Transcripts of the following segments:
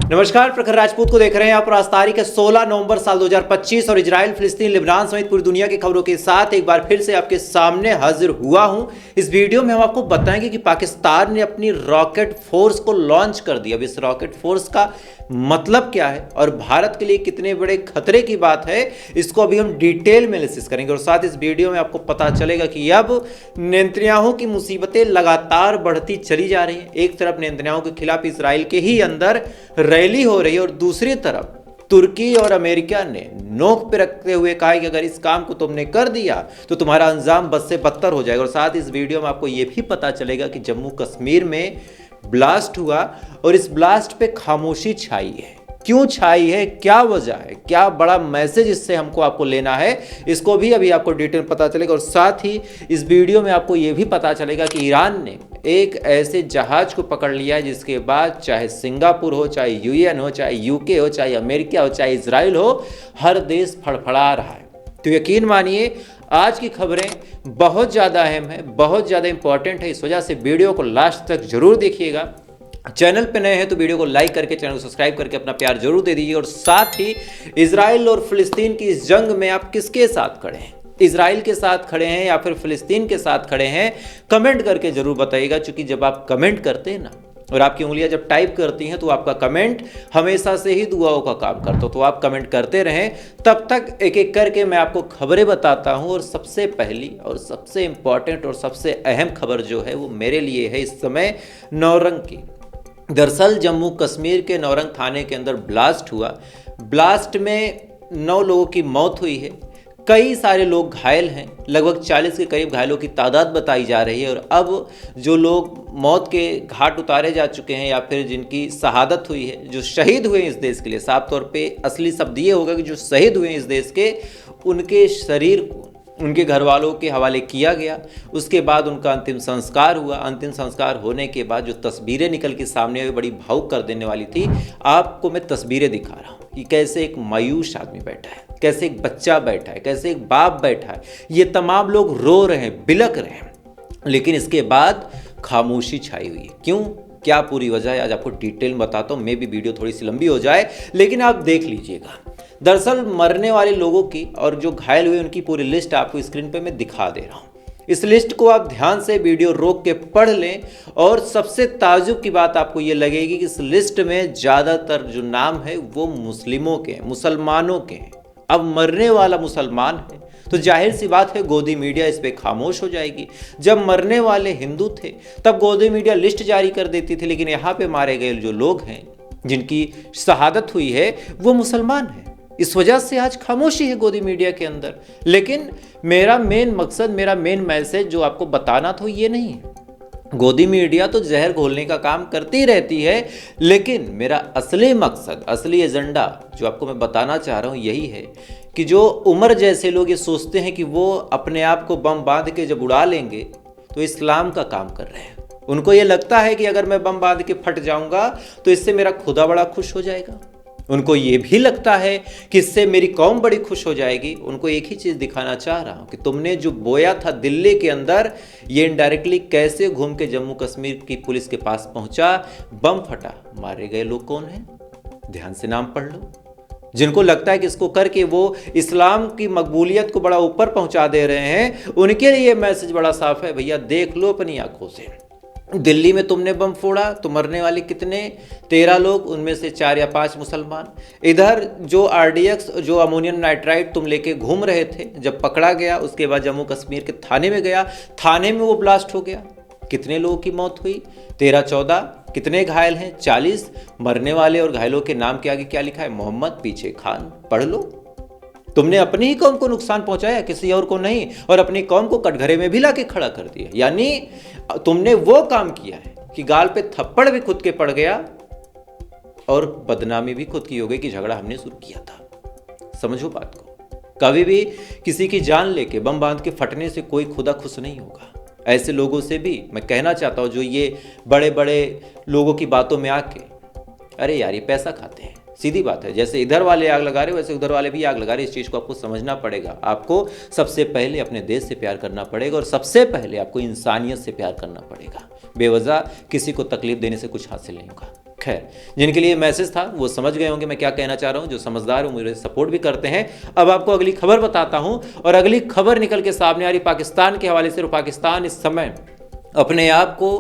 नमस्कार, प्रखर राजपूत को देख रहे हैं आप। आज तारीख है 16 नवंबर साल 2025 और इजराइल, फिलिस्तीन, लिबान समेत पूरी दुनिया की खबरों के साथ एक बार फिर से आपके सामने हाजिर हुआ हूं। इस वीडियो में हम आपको बताएंगे कि पाकिस्तान ने अपनी रॉकेट फोर्स को लॉन्च कर दिया। अब इस रॉकेट फोर्स का मतलब क्या है और भारत के लिए कितने बड़े खतरे की बात है, इसको अभी हम डिटेल में एनालिसिस करेंगे। और साथ इस वीडियो में आपको पता चलेगा कि अब नेतन्याहू की मुसीबतें लगातार बढ़ती चली जा रही हैं। एक तरफ नेतन्याहू के खिलाफ इजराइल के ही अंदर रैली हो रही है और दूसरी तरफ तुर्की और अमेरिका ने नोक पे रखते हुए कहा कि अगर इस काम को तुमने कर दिया तो तुम्हारा अंजाम बद से बदतर हो जाएगा। और साथ इस वीडियो में आपको यह भी पता चलेगा कि जम्मू कश्मीर में ब्लास्ट हुआ और इस ब्लास्ट पे खामोशी छाई है। क्यों छाई है, क्या वजह है, क्या बड़ा मैसेज इससे हमको आपको लेना है, इसको भी अभी आपको डिटेल पता चलेगा। और साथ ही इस वीडियो में आपको यह भी पता चलेगा कि ईरान ने एक ऐसे जहाज को पकड़ लिया है जिसके बाद चाहे सिंगापुर हो, चाहे यूएन हो, चाहे यूके हो, चाहे अमेरिका हो, चाहे इजराइल हो, हर देश फड़फड़ा रहा है। तो यकीन मानिए आज की खबरें बहुत ज़्यादा अहम है, बहुत ज़्यादा इंपॉर्टेंट है। इस वजह से वीडियो को लास्ट तक जरूर देखिएगा। चैनल पे नए हैं तो वीडियो को लाइक करके, चैनल को सब्सक्राइब करके अपना प्यार जरूर दे दीजिए। और साथ ही इजराइल और फिलिस्तीन की इस जंग में आप किसके साथ खड़े हैं, इजराइल के साथ खड़े हैं या फिर फिलिस्तीन के साथ खड़े हैं, कमेंट करके जरूर बताइएगा। क्योंकि जब आप कमेंट करते हैं ना और आपकी उंगलियां जब टाइप करती हैं तो आपका कमेंट हमेशा से ही दुआओं का काम करता हो। तो आप कमेंट करते रहें, तब तक एक एक करके मैं आपको खबरें बताता हूं। और सबसे पहली और सबसे इंपॉर्टेंट और सबसे अहम खबर जो है वो मेरे लिए है इस समय नौरंग की। दरअसल जम्मू कश्मीर के नौरंग थाने के अंदर ब्लास्ट हुआ। ब्लास्ट में 9 लोगों की मौत हुई है, कई सारे लोग घायल हैं, लगभग 40 के करीब घायलों की तादाद बताई जा रही है। और अब जो लोग मौत के घाट उतारे जा चुके हैं या फिर जिनकी शहादत हुई है, जो शहीद हुए इस देश के लिए, साफ तौर पे असली शब्द ये होगा कि जो शहीद हुए इस देश के, उनके शरीर को उनके घर वालों के हवाले किया गया। उसके बाद उनका अंतिम संस्कार हुआ। अंतिम संस्कार होने के बाद जो तस्वीरें निकल के सामने आई बड़ी भावुक कर देने वाली थी। आपको मैं तस्वीरें दिखा रहा हूँ कि कैसे एक मायूस आदमी बैठा है, कैसे एक बच्चा बैठा है, कैसे एक बाप बैठा है। ये तमाम लोग रो रहे हैं, बिलक रहे हैं, लेकिन इसके बाद खामोशी छाई हुई है। क्यों, क्या पूरी वजह है, आज आपको डिटेल में बताता हूँ। मे भी वीडियो थोड़ी सी लंबी हो जाए, लेकिन आप देख लीजिएगा। दरअसल मरने वाले लोगों की और जो घायल हुए उनकी पूरी लिस्ट आपको स्क्रीन पे मैं दिखा दे रहा हूँ। इस लिस्ट को आप ध्यान से वीडियो रोक के पढ़ लें। और सबसे ताज्जुब की बात आपको ये लगेगी कि इस लिस्ट में ज़्यादातर जो नाम है वो मुस्लिमों के हैं, मुसलमानों के हैं। अब मरने वाला मुसलमान है तो जाहिर सी बात है गोदी मीडिया इस पे खामोश हो जाएगी। जब मरने वाले हिंदू थे तब गोदी मीडिया लिस्ट जारी कर देती थी, लेकिन यहाँ पे मारे गए जो लोग हैं, जिनकी शहादत हुई है, वो मुसलमान हैं। इस वजह से आज खामोशी है गोदी मीडिया के अंदर। लेकिन मेरा मेन मकसद, मेरा मेन मैसेज जो आपको बताना था ये नहीं है। गोदी मीडिया तो जहर घोलने का काम करती रहती है, लेकिन मेरा असली मकसद, असली एजेंडा जो आपको मैं बताना चाह रहा हूँ यही है कि जो उमर जैसे लोग ये सोचते हैं कि वो अपने आप को बम बांध के जब उड़ा लेंगे तो इस्लाम का काम कर रहे हैं। उनको ये लगता है कि अगर मैं बम बांध के फट जाऊंगा तो इससे मेरा खुदा बड़ा खुश हो जाएगा। उनको ये भी लगता है कि इससे मेरी कौम बड़ी खुश हो जाएगी। उनको एक ही चीज़ दिखाना चाह रहा हूँ कि तुमने जो बोया था दिल्ली के अंदर, ये इनडायरेक्टली कैसे घूम के जम्मू कश्मीर की पुलिस के पास पहुंचा, बम फटा। मारे गए लोग कौन हैं, ध्यान से नाम पढ़ लो। जिनको लगता है कि इसको करके वो इस्लाम की मकबूलियत को बड़ा ऊपर पहुंचा दे रहे हैं, उनके लिए मैसेज बड़ा साफ है, भैया देख लो अपनी आंखों से। दिल्ली में तुमने बम फोड़ा तो मरने वाले कितने, 13 लोग, उनमें से 4 या 5 मुसलमान। इधर जो RDX, जो अमोनियम नाइट्राइड तुम लेके घूम रहे थे, जब पकड़ा गया उसके बाद जम्मू कश्मीर के थाने में गया, थाने में वो ब्लास्ट हो गया। कितने लोगों की मौत हुई, 13-14। कितने घायल हैं, 40। मरने वाले और घायलों के नाम के आगे क्या लिखा है, मोहम्मद पीछे खान। पढ़ लो। तुमने अपनी ही कौम को नुकसान पहुंचाया, किसी और को नहीं। और अपनी कौम को कटघरे में भी लाके खड़ा कर दिया। यानी तुमने वो काम किया है कि गाल पे थप्पड़ भी खुद के पड़ गया और बदनामी भी खुद की हो गई कि झगड़ा हमने शुरू किया था। समझो बात को। कभी भी किसी की जान लेके बम बांध के फटने से कोई खुदा खुश नहीं होगा। ऐसे लोगों से भी मैं कहना चाहता हूं जो ये बड़े बड़े लोगों की बातों में आके, अरे यार ये पैसा खाते हैं, सीधी बात है, जैसे इधर वाले आग लगा रहे वैसे उधर वाले भी आग लगा रहे। इस चीज़ को आपको समझना पड़ेगा। आपको सबसे पहले अपने देश से प्यार करना पड़ेगा और सबसे पहले आपको इंसानियत से प्यार करना पड़ेगा। बेवजह किसी को तकलीफ देने से कुछ हासिल नहीं होगा। खैर, जिनके लिए मैसेज था वो समझ गए होंगे मैं क्या कहना चाह रहा हूँ। जो समझदार हो मुझे सपोर्ट भी करते हैं। अब आपको अगली खबर बताता हूँ, और अगली खबर निकल के सामने आ रही पाकिस्तान के हवाले से। और पाकिस्तान इस समय अपने आप को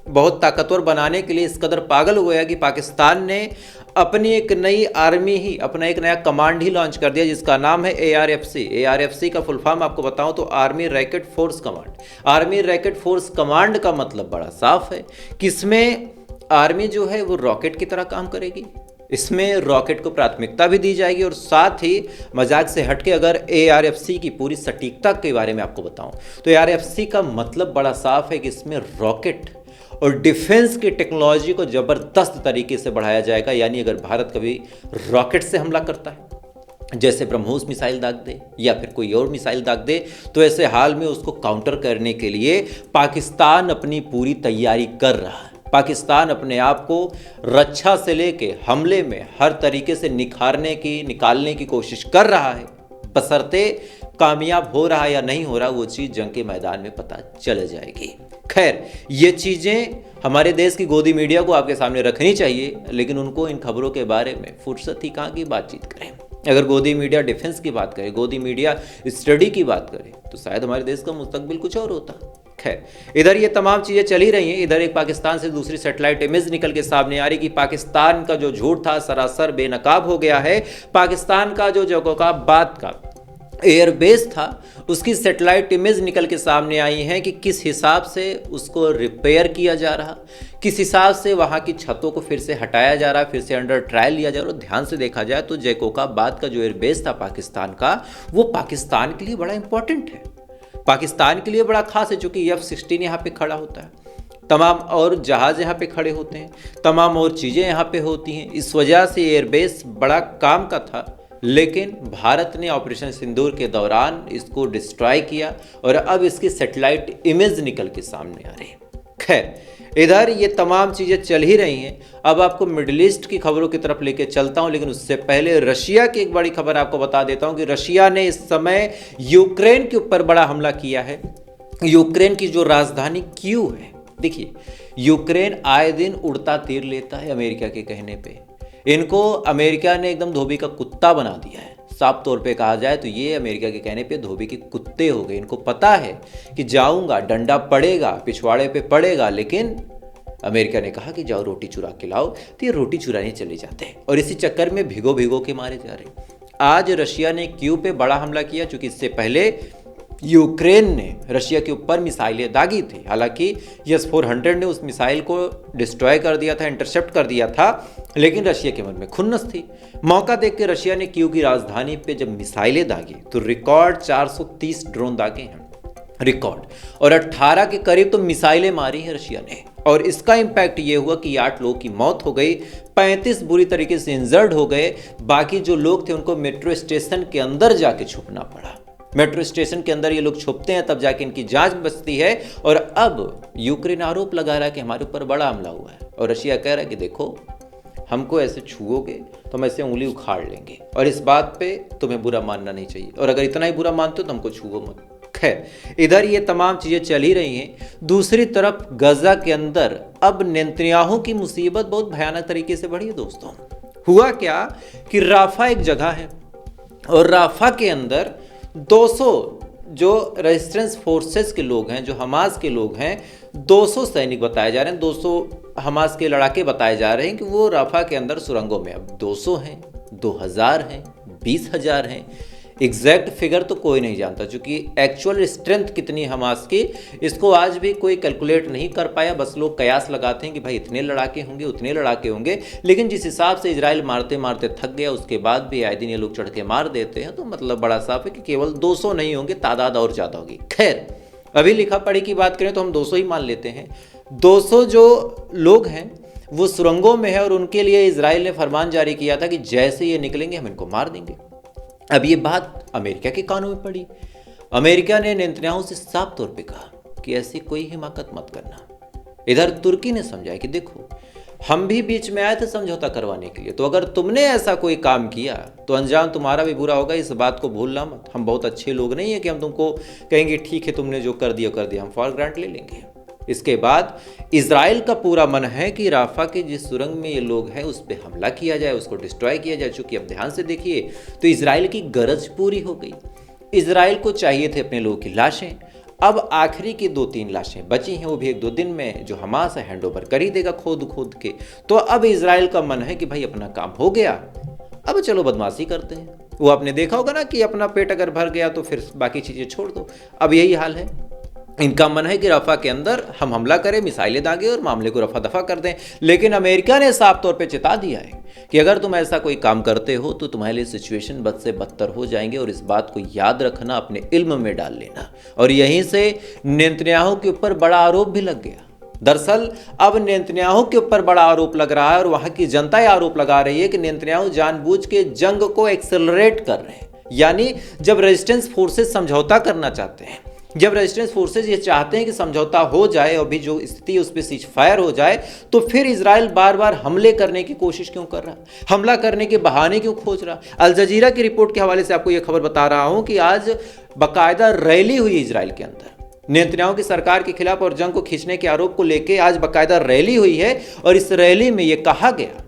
बहुत ताकतवर बनाने के लिए इस कदर पागल हो गया कि पाकिस्तान ने अपनी एक नई आर्मी ही, अपना एक नया कमांड ही लॉन्च कर दिया, जिसका नाम है ARFC। ARFC का फुल फॉर्म आपको बताऊं तो army racket force command. Army racket force command का मतलब बड़ा साफ है कि इसमें आर्मी जो है वो रॉकेट की तरह काम करेगी। इसमें रॉकेट को प्राथमिकता भी दी जाएगी, और साथ ही मजाक से हटके अगर ARFC की पूरी सटीकता के बारे में आपको बताऊं तो ARFC का मतलब बड़ा साफ है कि इसमें रॉकेट और डिफेंस की टेक्नोलॉजी को ज़बरदस्त तरीके से बढ़ाया जाएगा। यानी अगर भारत कभी रॉकेट से हमला करता है, जैसे ब्रह्मोस मिसाइल दाग दे या फिर कोई और मिसाइल दाग दे, तो ऐसे हाल में उसको काउंटर करने के लिए पाकिस्तान अपनी पूरी तैयारी कर रहा है। पाकिस्तान अपने आप को रक्षा से लेके हमले में हर तरीके से निकालने की कोशिश कर रहा है। बशर्ते कामयाब हो रहा है या नहीं हो रहा, वो चीज़ जंग के मैदान में पता चल जाएगी। खैर, ये चीज़ें हमारे देश की गोदी मीडिया को आपके सामने रखनी चाहिए, लेकिन उनको इन खबरों के बारे में फुर्सत ही कहाँ की बातचीत करें। अगर गोदी मीडिया डिफेंस की बात करे, गोदी मीडिया स्टडी की बात करे, तो शायद हमारे देश का मुस्तकबिल कुछ और होता। खैर, इधर ये तमाम चीज़ें चल ही रही हैं। इधर एक पाकिस्तान से दूसरी सैटेलाइट इमेज निकल के सामने आ रही कि पाकिस्तान का जो झूठ था सरासर बेनकाब हो गया है। पाकिस्तान का जो जैकोबाबाद का एयरबेस था, उसकी सैटेलाइट इमेज निकल के सामने आई है कि किस हिसाब से उसको रिपेयर किया जा रहा, किस हिसाब से वहाँ की छतों को फिर से हटाया जा रहा, फिर से अंडर ट्रायल लिया जा रहा। और ध्यान से देखा जाए तो जैकोबाबाद का जो एयरबेस था पाकिस्तान का, वो पाकिस्तान के लिए बड़ा इंपॉर्टेंट है, पाकिस्तान के लिए बड़ा खास है, चूँकि F-16 यहाँ पे खड़ा होता है, तमाम और जहाज़ यहाँ पे खड़े होते हैं, तमाम और चीज़ें यहाँ पे होती हैं। इस वजह से एयरबेस बड़ा काम का था, लेकिन भारत ने ऑपरेशन सिंदूर के दौरान इसको डिस्ट्रॉय किया और अब इसकी सैटेलाइट इमेज निकल के सामने आ रही है। खैर, इधर ये तमाम चीज़ें चल ही रही हैं। अब आपको मिडिल ईस्ट की खबरों की तरफ लेके चलता हूं, लेकिन उससे पहले रशिया की एक बड़ी खबर आपको बता देता हूं कि रशिया ने इस समय यूक्रेन के ऊपर बड़ा हमला किया है। यूक्रेन की जो राजधानी कीव है, देखिए, यूक्रेन आए दिन उड़ता तीर लेता है अमेरिका के कहने पे। इनको अमेरिका ने एकदम धोबी का कुत्ता बना दिया है। साफ तौर पे कहा जाए तो ये अमेरिका के कहने पे धोबी के कुत्ते हो गए। इनको पता है कि जाऊंगा, डंडा पड़ेगा, पिछवाड़े पे पड़ेगा, लेकिन अमेरिका ने कहा कि जाओ रोटी चुरा के लाओ, तो ये रोटी चुराने चले जाते हैं और इसी चक्कर में भिगो भिगो के मारे जा रहे हैं। आज रशिया ने कीव पे बड़ा हमला किया, चूँकि इससे पहले यूक्रेन ने रशिया के ऊपर मिसाइलें दागी थी। हालांकि S-400 ने उस मिसाइल को डिस्ट्रॉय कर दिया था, इंटरसेप्ट कर दिया था, लेकिन रशिया के मन में खुन्नस थी। मौका देख के रशिया ने कीव की राजधानी पे जब मिसाइलें दागी तो रिकॉर्ड 430 ड्रोन दागे हैं, रिकॉर्ड, और 18 के करीब तो मिसाइलें मारी हैं रशिया ने। और इसका इम्पैक्ट ये हुआ कि 8 लोगों की मौत हो गई, 35 बुरी तरीके से इंजर्ड हो गए। बाकी जो लोग थे उनको मेट्रो स्टेशन के अंदर जाके छुपना पड़ा। मेट्रो स्टेशन के अंदर ये लोग छुपते हैं, तब जाके इनकी जांच बचती है। और अब यूक्रेन आरोप लगा रहा है कि हमारे ऊपर बड़ा हमला हुआ है, और रशिया कह रहा है कि देखो, हमको ऐसे छुओगे तो हम ऐसे उंगली उखाड़ लेंगे, और इस बात पे तुम्हें बुरा मानना नहीं चाहिए, और अगर इतना ही बुरा मानते हो तो हमको छुओ मत। खैर, इधर ये तमाम चीज़ें चल ही रही हैं। दूसरी तरफ गजा के अंदर अब नेतन्याहू की मुसीबत बहुत भयानक तरीके से बढ़ी है। दोस्तों, हुआ क्या कि राफा एक जगह है, और राफा के अंदर 200 जो रेजिस्टेंस फोर्सेस के लोग हैं, जो हमास के लोग हैं, 200 सैनिक बताए जा रहे हैं, 200 हमास के लड़ाके बताए जा रहे हैं कि वो राफा के अंदर सुरंगों में। अब 200 हैं, 2000 हैं, 20,000 हैं, एग्जैक्ट फिगर तो कोई नहीं जानता, क्योंकि एक्चुअल स्ट्रेंथ कितनी हमास की, इसको आज भी कोई कैलकुलेट नहीं कर पाया। बस लोग कयास लगाते हैं कि भाई इतने लड़ाके होंगे, उतने लड़ाके होंगे, लेकिन जिस हिसाब से इजराइल मारते मारते थक गया, उसके बाद भी आए दिन ये लोग चढ़ के मार देते हैं, तो मतलब बड़ा साफ है कि केवल 200 नहीं होंगे, तादाद और ज़्यादा होगी। खैर, अभी लिखा पढ़ी की बात करें तो हम 200 ही मान लेते हैं। 200 जो लोग हैं वो सुरंगों में है, और उनके लिए इजराइल ने फरमान जारी किया था कि जैसे ये निकलेंगे हम इनको मार देंगे। अब ये बात अमेरिका के कानों में पड़ी। अमेरिका ने नेतन्याहू से साफ तौर पे कहा कि ऐसी कोई हिमाकत मत करना। इधर तुर्की ने समझाया कि देखो, हम भी बीच में आए थे समझौता करवाने के लिए। तो अगर तुमने ऐसा कोई काम किया तो अंजाम तुम्हारा भी बुरा होगा, इस बात को भूलना मत। हम बहुत अच्छे लोग नहीं है कि हम तुमको कहेंगे ठीक है तुमने जो कर दिया, हम फॉर ग्रांट ले लेंगे। इसके बाद इजराइल का पूरा मन है कि राफा के जिस सुरंग में ये लोग हैं उस पर हमला किया जाए, उसको डिस्ट्रॉय किया जाए। चूंकि अब ध्यान से देखिए तो इजराइल की गरज पूरी हो गई। इजराइल को चाहिए थे अपने लोगों की लाशें, अब आखिरी की 2-3 लाशें बची हैं, वो भी 1-2 दिन में जो हमास है हैंड ओवर कर ही देगा खोद के। तो अब इजराइल का मन है कि भाई अपना काम हो गया, अब चलो बदमाशी करते हैं। वो आपने देखा होगा ना कि अपना पेट अगर भर गया तो फिर बाकी चीज़ें छोड़ दो। अब यही हाल है, इनका मन है कि रफा के अंदर हम हमला करें, मिसाइलें दागें और मामले को रफा दफा कर दें। लेकिन अमेरिका ने साफ तौर पे चेता दिया है कि अगर तुम ऐसा कोई काम करते हो तो तुम्हारे लिए सिचुएशन बद से बदतर हो जाएंगे, और इस बात को याद रखना, अपने इल्म में डाल लेना। और यहीं से नेतन्याहू के ऊपर बड़ा आरोप भी लग गया। दरअसल अब नेतन्याहू के ऊपर बड़ा आरोप लग रहा है और वहां की जनता यह आरोप लगा रही है कि नेतन्याहू जानबूझ के जंग को एक्सेलरेट कर रहे हैं। यानी जब रेजिस्टेंस फोर्सेस समझौता करना चाहते हैं, जब रेजिस्टेंस फोर्सेज ये चाहते हैं कि समझौता हो जाए और भी जो स्थिति है उस पर सीज फायर हो जाए, तो फिर इजराइल बार बार हमले करने की कोशिश क्यों कर रहा, हमला करने के बहाने क्यों खोज रहा। अल जजीरा की रिपोर्ट के हवाले से आपको यह खबर बता रहा हूं कि आज बाकायदा रैली हुई इजराइल के अंदर नेतन्याहू की सरकार के खिलाफ और जंग को खींचने के आरोप को लेकर आज बाकायदा रैली हुई है। और इस रैली में यह कहा गया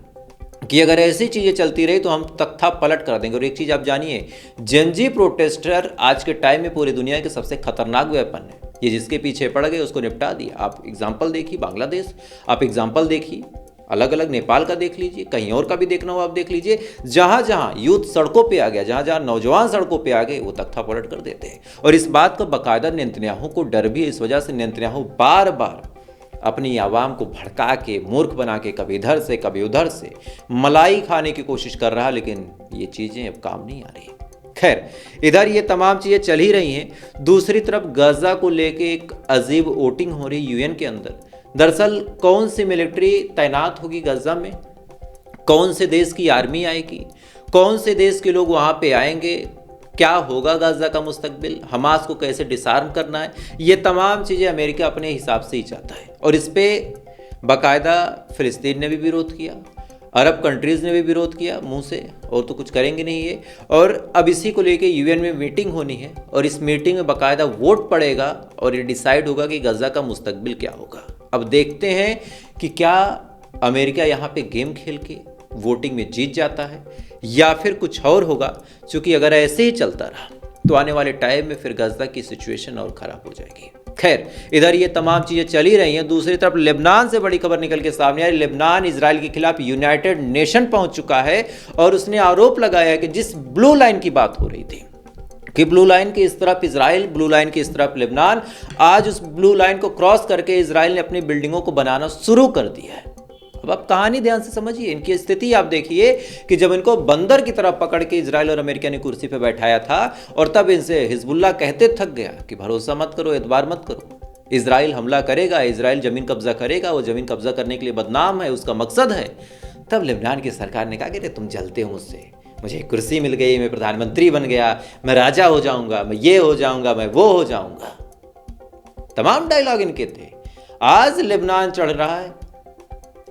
कि अगर ऐसी चीज़ें चलती रही तो हम तख्ता पलट कर देंगे। और एक चीज़ आप जानिए, जेनजी प्रोटेस्टर आज के टाइम में पूरी दुनिया के सबसे खतरनाक वेपन है। ये जिसके पीछे पड़ गए उसको निपटा दिया। आप एग्जाम्पल देखिए बांग्लादेश, आप एग्जाम्पल देखिए अलग अलग नेपाल का देख लीजिए, कहीं और का भी देखना हो आप देख लीजिए। जहाँ जहाँ यूथ सड़कों पे आ गया, जहाँ जहाँ नौजवान सड़कों पे आ गए, वो तख्ता पलट कर देते हैं। और इस बात का बाकायदा नेतन्याहू को डर भी है। इस वजह से नेतन्याहू बार बार अपनी आवाम को भड़का के, मूर्ख बना के, कभी इधर से कभी उधर से मलाई खाने की कोशिश कर रहा, लेकिन ये चीज़ें अब काम नहीं आ रही। खैर, इधर ये तमाम चीज़ें चल ही रही हैं। दूसरी तरफ गाजा को लेके एक अजीब वोटिंग हो रही यूएन के अंदर। दरअसल कौन सी मिलिट्री तैनात होगी गाजा में, कौन से देश की आर्मी आएगी, कौन से देश के लोग वहाँ पे आएंगे, क्या होगा गाजा का मुस्तकबिल, हमास को कैसे डिसआर्म करना है, ये तमाम चीज़ें अमेरिका अपने हिसाब से ही चाहता है। और इस पर बाकायदा फ़िलिस्तीन ने भी विरोध किया, अरब कंट्रीज़ ने भी विरोध किया मुंह से, और तो कुछ करेंगे नहीं ये। और अब इसी को लेके यूएन में मीटिंग होनी है और इस मीटिंग में बाकायदा वोट पड़ेगा और ये डिसाइड होगा कि गाजा का मुस्तकबिल क्या होगा। अब देखते हैं कि क्या अमेरिका यहाँ पे गेम खेल के वोटिंग में जीत जाता है या फिर कुछ और होगा। क्योंकि अगर ऐसे ही चलता रहा तो आने वाले टाइम में फिर गाजा की सिचुएशन और ख़राब हो जाएगी। खैर, इधर ये तमाम चीज़ें चली रही हैं। दूसरी तरफ लेबनान से बड़ी खबर निकल के सामने आई। लेबनान इजराइल के खिलाफ यूनाइटेड नेशन पहुंच चुका है और उसने आरोप लगाया कि जिस ब्लू लाइन की बात हो रही थी कि ब्लू लाइन की इस तरफ इजराइल, ब्लू लाइन की इस तरफ लेबनान, आज उस ब्लू लाइन को क्रॉस करके इजराइल ने अपनी बिल्डिंगों को बनाना शुरू कर दिया है। अब आप कहानी ध्यान से समझिए, इनकी स्थिति आप देखिए कि जब इनको बंदर की तरफ पकड़ के इजराइल और अमेरिका ने कुर्सी पे बैठाया था और तब इनसे हिजबुल्लाह कहते थक गया कि भरोसा मत करो, एतबार मत करो, इजराइल हमला करेगा, इजराइल जमीन कब्जा करेगा, वो जमीन कब्जा करने के लिए बदनाम है, उसका मकसद है। तब लेबनान की सरकार ने कहा कि तुम जलते हो मुझसे, मुझे कुर्सी मिल गई, मैं प्रधानमंत्री बन गया, मैं राजा हो जाऊंगा, मैं ये हो जाऊंगा, मैं वो हो जाऊंगा। तमाम डायलॉग इनके थे। आज लेबनान चढ़ रहा है,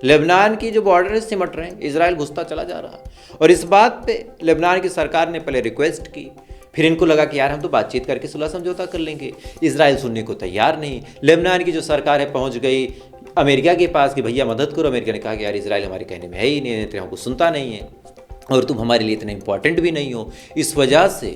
लेबनान की जो बॉर्डर है सिमट रहे हैं, इजराइल घुसता चला जा रहा है। और इस बात पे लेबनान की सरकार ने पहले रिक्वेस्ट की, फिर इनको लगा कि यार हम तो बातचीत करके सुलह समझौता कर लेंगे। इजराइल सुनने को तैयार नहीं। लेबनान की जो सरकार है पहुंच गई अमेरिका के पास कि भैया मदद करो। अमेरिका ने कहा कि यार इजराइल हमारे कहने में है ही नहीं, नेतन्याहू को सुनता नहीं है और तुम हमारे लिए इतने इंपॉर्टेंट भी नहीं हो। इस वजह से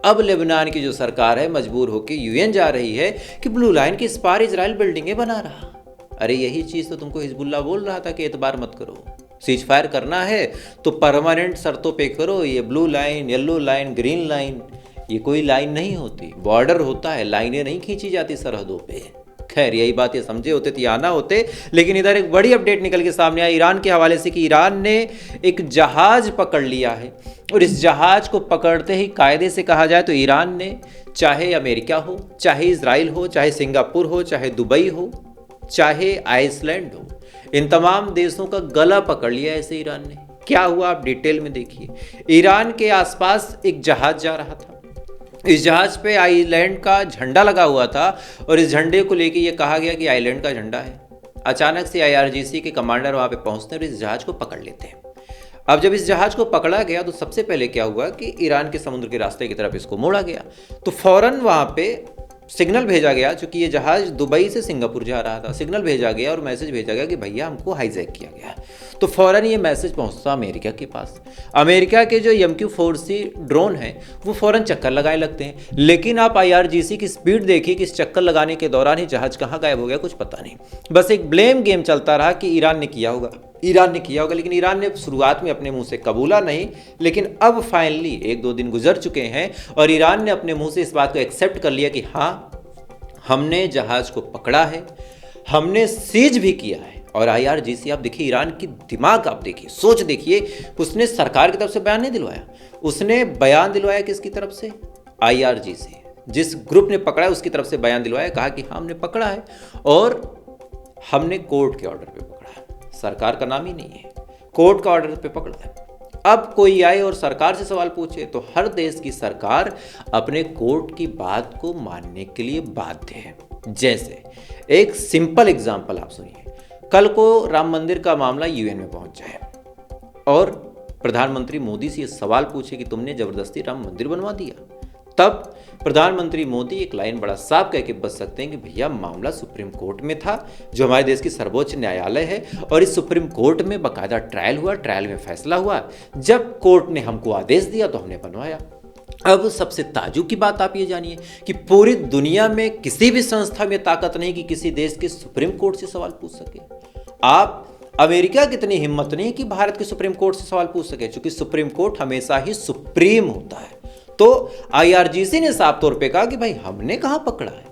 अब लेबनान की जो सरकार है मजबूर होकर यूएन जा रही है कि ब्लू लाइन के इस पार इजराइल बिल्डिंगें बना रहा। अरे यही चीज़ तो तुमको हिजबुल्लाह बोल रहा था कि एतबार मत करो, सीज फायर करना है तो परमानेंट शर्तों पे करो। ये blue line, yellow line, green line, ये कोई लाइन नहीं होती, बॉर्डर होता है, लाइनें नहीं खींची जाती सरहदों पे। खैर, यही बात ये समझे होते तो आना होते। लेकिन इधर एक बड़ी अपडेट निकल के सामने आई ईरान के हवाले से कि ईरान ने एक जहाज पकड़ लिया है और इस जहाज को पकड़ते ही कायदे से कहा जाए तो ईरान ने, चाहे अमेरिका हो, चाहे इजराइल हो, चाहे सिंगापुर हो, चाहे दुबई हो, चाहे आइसलैंड हो, इन तमाम देशों का गला पकड़ लिया ऐसे ईरान ने। क्या हुआ आप डिटेल में देखिए। ईरान के आसपास एक जहाज जा रहा था, इस जहाज पे आइसलैंड का झंडा लगा हुआ था और इस झंडे को लेके ये कहा गया कि आइसलैंड का झंडा है। अचानक से IRGC के कमांडर वहाँ पे पहुँचते हैं और इस जहाज को पकड़ लेते हैं। अब जब इस जहाज को पकड़ा गया तो सबसे पहले क्या हुआ कि ईरान के समुद्र के रास्ते की तरफ इसको मोड़ा गया। तो फौरन वहाँ पे सिग्नल भेजा गया, चूंकि ये जहाज दुबई से सिंगापुर जा रहा था, सिग्नल भेजा गया और मैसेज भेजा गया कि भैया हमको हाईजैक किया गया। तो फौरन ये मैसेज पहुंचता अमेरिका के पास। अमेरिका के जो MQ-4C ड्रोन हैं वो फौरन चक्कर लगाए लगते हैं, लेकिन आप IRGC की स्पीड देखिए कि इस चक्कर लगाने के दौरान ही जहाज कहाँ गायब हो गया कुछ पता नहीं। बस एक ब्लेम गेम चलता रहा कि ईरान ने किया होगा, लेकिन ईरान ने शुरुआत में अपने मुंह से कबूला नहीं, लेकिन अब फाइनली 1-2 दिन गुजर चुके हैं और ईरान ने अपने मुंह से इस बात को एक्सेप्ट कर लिया कि हाँ, हमने जहाज को पकड़ा है, हमने सीज भी किया है। और IRGC आप देखिए, ईरान की दिमाग आप देखिए, सोच देखिए, उसने सरकार की तरफ से बयान नहीं दिलवाया, उसने बयान दिलवाया किसकी तरफ से? IRGC, जिस ग्रुप ने पकड़ा है उसकी तरफ से बयान दिलवाया, कहा कि हाँ हमने पकड़ा है और हमने कोर्ट के ऑर्डर पे पकड़ा है, सरकार का नाम ही नहीं है, कोर्ट का ऑर्डर पे पकड़ा है। अब कोई आए और सरकार से सवाल पूछे तो हर देश की सरकार अपने कोर्ट की बात को मानने के लिए बाध्य है। जैसे एक सिंपल एग्जांपल आप सुनिए, कल को राम मंदिर का मामला UN में पहुंच जाए और प्रधानमंत्री मोदी से ये सवाल पूछे कि तुमने जबरदस्ती राम मंदिर बनवा दिया, तब प्रधानमंत्री मोदी एक लाइन बड़ा साफ कह के बच सकते हैं कि भैया मामला सुप्रीम कोर्ट में था, जो हमारे देश की सर्वोच्च न्यायालय है, और इस सुप्रीम कोर्ट में बाकायदा ट्रायल हुआ, ट्रायल में फैसला हुआ, जब कोर्ट ने हमको आदेश दिया तो हमने बनवाया। अब सबसे ताजुब की बात आप ये जानिए कि पूरी दुनिया में किसी भी संस्था में ताकत नहीं कि किसी देश के सुप्रीम कोर्ट से सवाल पूछ सके। आप अमेरिका की इतनी हिम्मत नहीं कि भारत के सुप्रीम कोर्ट से सवाल पूछ सके, क्योंकि सुप्रीम कोर्ट हमेशा ही सुप्रीम होता है। तो IRGC ने साफ तौर पे कहा कि भाई हमने कहाँ पकड़ा है,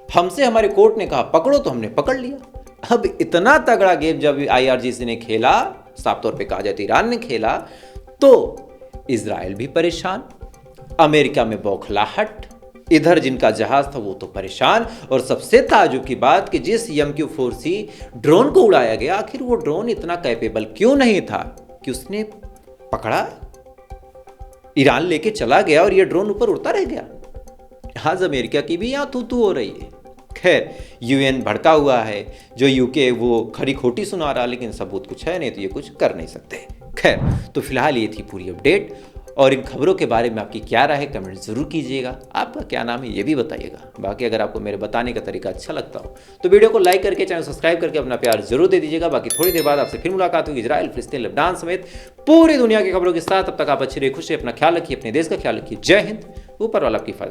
हमसे हमारे कोर्ट ने कहा पकड़ो तो हमने पकड़ लिया। अब इतना तगड़ा गेम जब IRGC ने खेला, साफ तौर पे कहा जाए तो ईरान ने खेला, तो इजराइल भी परेशान, अमेरिका में बौखलाहट, इधर जिनका जहाज था वो तो परेशान, और सबसे ताजुब की बात कि जिस MQ-4C ड्रोन को उड़ाया गया, आखिर वो ड्रोन इतना कैपेबल क्यों नहीं था कि उसने पकड़ा, ईरान लेके चला गया और ये ड्रोन ऊपर उड़ता रह गया। आज अमेरिका की भी यहाँ तू हो रही है। खैर, UN भड़का हुआ है, जो UK वो खरी खोटी सुना रहा, लेकिन सबूत कुछ है नहीं तो ये कुछ कर नहीं सकते। खैर, तो फिलहाल ये थी पूरी अपडेट, और इन खबरों के बारे में आपकी क्या राय है कमेंट जरूर कीजिएगा। आपका क्या नाम है ये भी बताइएगा। बाकी अगर आपको मेरे बताने का तरीका अच्छा लगता हो तो वीडियो को लाइक करके, चैनल सब्सक्राइब करके अपना प्यार जरूर दे दीजिएगा। बाकी थोड़ी देर बाद आपसे फिर मुलाकात होगी इजराइल, फिलिस्तीन, लेबनान समेत पूरी दुनिया की खबरों के साथ। तब तक आप अच्छे रहिए, खुश रहिए, अपना ख्याल रखिए, अपने देश का ख्याल रखिए। जय हिंद, ऊपर वाला आपकी हिफाजत।